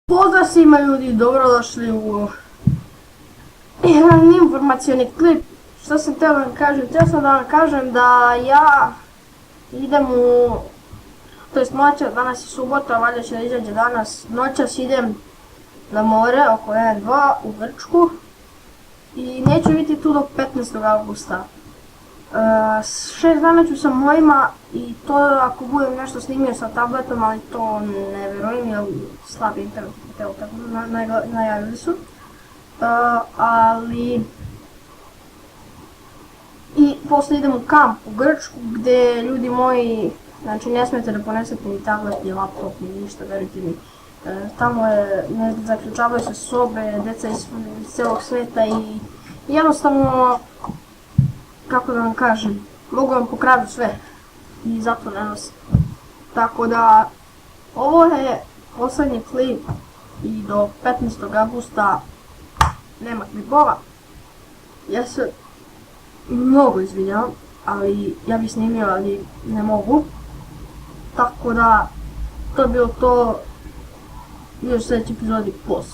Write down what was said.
Pozdrav svima ljudi, dobrodošli u jedan informacioni klip. Što sam htio da vam kažem? Htio sam da vam kažem da ja idem danas je subota, valjda će da izađe danas, noćas idem na more oko 1-2 u Grčku i neću biti tu do 15. augusta. 6 dana ću sa mojima i to ako budem nešto snimio sa tabletom, ali to ne vjerujem jer slab internet, evo tako najavili su. I poslije idem u kamp u Grčku gdje ljudi moji, znači ne smijete da ponesete ni tablet, ni laptop, ni ništa, verujte mi. Tamo ne zaključavaju se sobe, djeca iz cijelog svijeta i jednostavno, kako da vam kažem, mogu vam pokraditi sve i zato ne nosim. Tako da, ovo je posljednji klip i do 15. augusta nema klipova. Ja se mnogo izvinjavam, ali ja bih snimio, ali ne mogu. Tako da, to je bilo to i u sljedećoj epizodi. Pos.